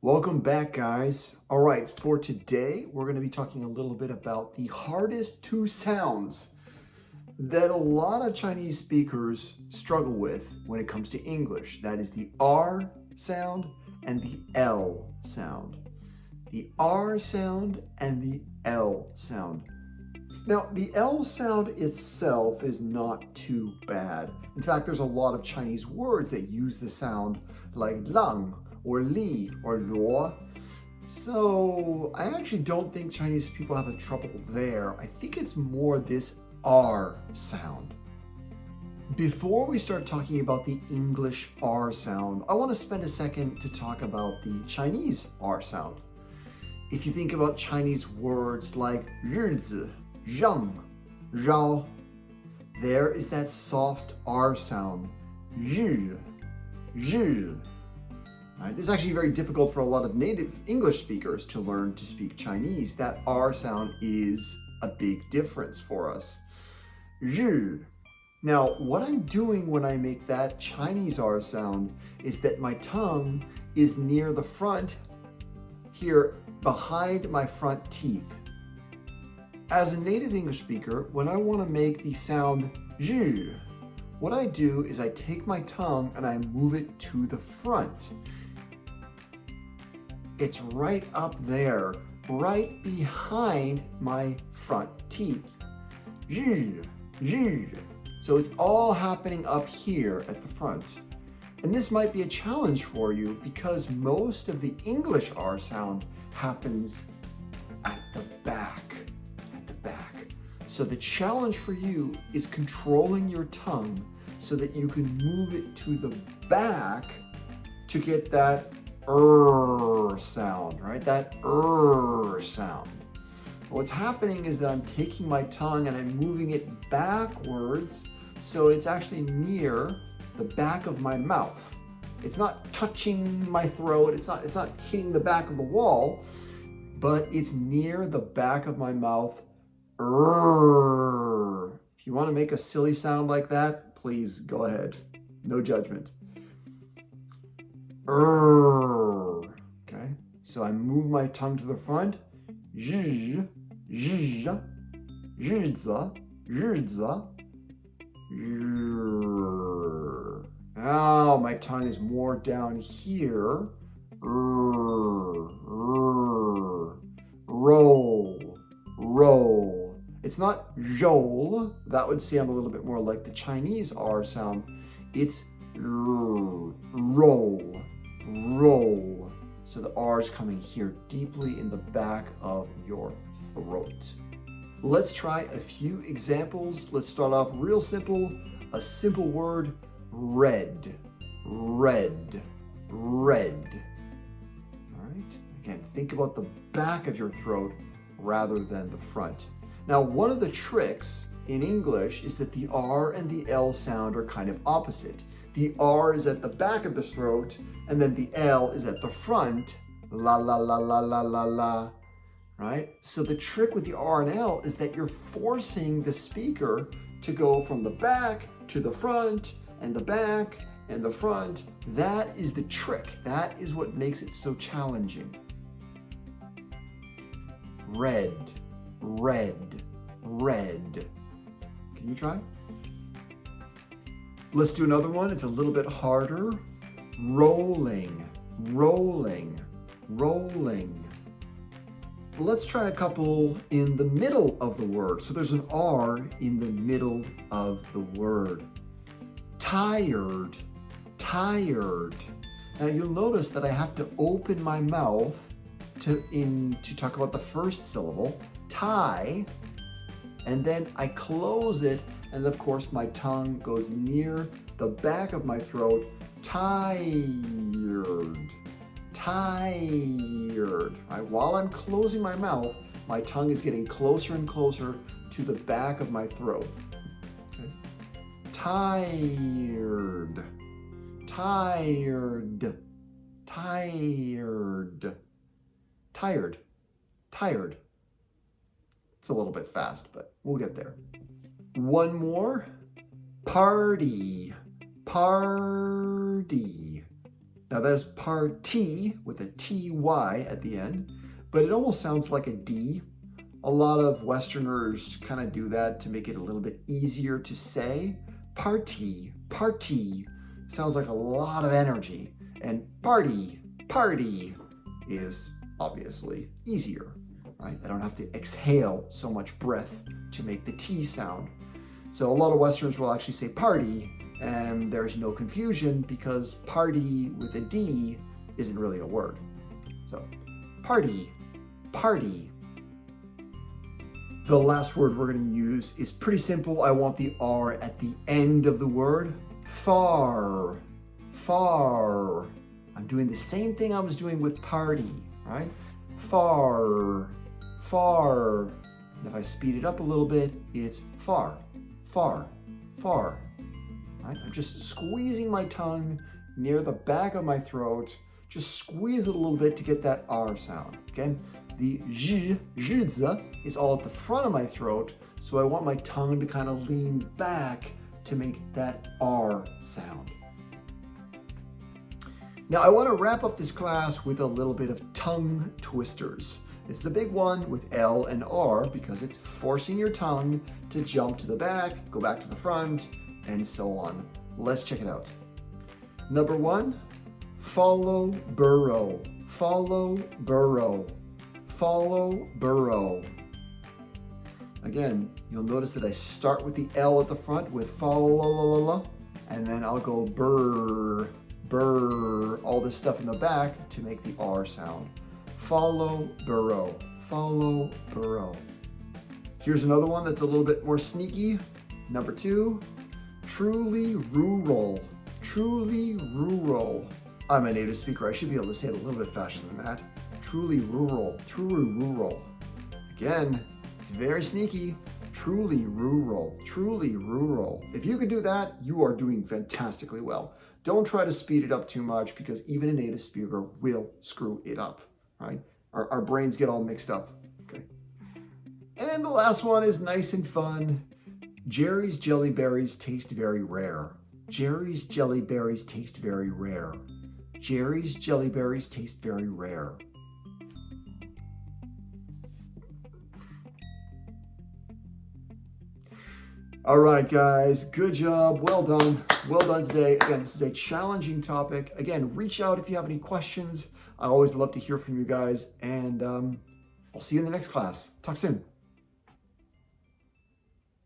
Welcome back, guys. All right, for today, we're going to be talking a little bit about the hardest two sounds that a lot of Chinese speakers struggle with when it comes to English. That is the R sound and the L sound. The R sound and the L sound. Now, the L sound itself is not too bad. In fact, there's a lot of Chinese words that use the sound like lang or li or luo. So I actually don't think Chinese people have a trouble there. I think it's more this R sound. Before we start talking about the English R sound, I want to spend a second to talk about the Chinese R sound. If you think about Chinese words like 日子, 让, 绕, there is that soft R sound, 日, 日. Right? It's actually very difficult for a lot of native English speakers to learn to speak Chinese. That R sound is a big difference for us. 日. Now, what I'm doing when I make that Chinese R sound is that my tongue is near the front here behind my front teeth. As a native English speaker, when I want to make the sound 日, what I do is I take my tongue and I move it to the front. It's right up there, right behind my front teeth. 日, 日. So it's all happening up here at the front. And this might be a challenge for you because most of the English R sound happens at the back. So the challenge for you is controlling your tongue so that you can move it to the back to get that sound, right? That sound. What's happening is that I'm taking my tongue and I'm moving it backwards so it's actually near the back of my mouth. It's not touching my throat, it's not hitting the back of the wall, but it's near the back of my mouth. If you want to make a silly sound like that, please go ahead. No judgment. Okay, so I move my tongue to the front. 日, 日, 日子, 日子, 日. Now my tongue is more down here. Roll, roll. It's not roll. That would sound a little bit more like the Chinese R sound. It's roll, roll. So the R is coming here deeply in the back of your throat. Let's try a few examples. Let's start off real simple. A simple word, red, red, red. All right. Again, think about the back of your throat rather than the front. Now, one of the tricks in English is that the R and the L sound are kind of opposite. The R is at the back of the throat, and then the L is at the front. La, la, la, la, la, la, la. Right? So the trick with the R and L is that you're forcing the speaker to go from the back to the front, and the back and the front. That is the trick. That is what makes it so challenging. Red, red, red. Can you try? Let's do another one. It's a little bit harder. Rolling, rolling, rolling. Let's try a couple in the middle of the word. So there's an R in the middle of the word. Tired, tired. Now you'll notice that I have to open my mouth to talk about the first syllable, tie, and then I close it, and of course my tongue goes near the back of my throat. Tired, tired. Right? While I'm closing my mouth, my tongue is getting closer and closer to the back of my throat. Okay? Tired, tired, tired, tired, tired. It's a little bit fast, but we'll get there. One more. Party, party, Now that's party with a ty at the end, but it almost sounds like a D. A lot of Westerners kind of do that to make it a little bit easier to say. Party, party sounds like a lot of energy, and party, party is obviously easier, right? I don't have to exhale so much breath to make the T sound. So a lot of Westerners will actually say party, and there's no confusion because party with a D isn't really a word. So party, party. The last word we're going to use is pretty simple. I want the R at the end of the word. Far, far. I'm doing the same thing I was doing with party, right? Far, far. And if I speed it up a little bit, it's far, far, far. Right? I'm just squeezing my tongue near the back of my throat. Just squeeze it a little bit to get that R sound. Again, the zh is all at the front of my throat, so I want my tongue to kind of lean back to make that R sound. Now I want to wrap up this class with a little bit of tongue twisters. It's the big one with L and R because it's forcing your tongue to jump to the back, go back to the front, and so on. Let's check it out. Number 1, follow, burrow, follow, burrow, follow, burrow. Again, you'll notice that I start with the L at the front with follow, and then I'll go burr, burr, all this stuff in the back to make the R sound. Follow, burrow, follow, burrow. Here's another one that's a little bit more sneaky. Number 2, truly rural, truly rural. I'm a native speaker. I should be able to say it a little bit faster than that. Truly rural, truly rural. Again, it's very sneaky. Truly rural, truly rural. If you can do that, you are doing fantastically well. Don't try to speed it up too much because even a native speaker will screw it up, right? Our brains get all mixed up, okay? And the last one is nice and fun. Jerry's jelly berries taste very rare. Jerry's jelly berries taste very rare. Jerry's jelly berries taste very rare. All right, guys, good job. Well done. Well done today. Again, this is a challenging topic. Again, reach out if you have any questions. I always love to hear from you guys, and I'll see you in the next class. Talk soon.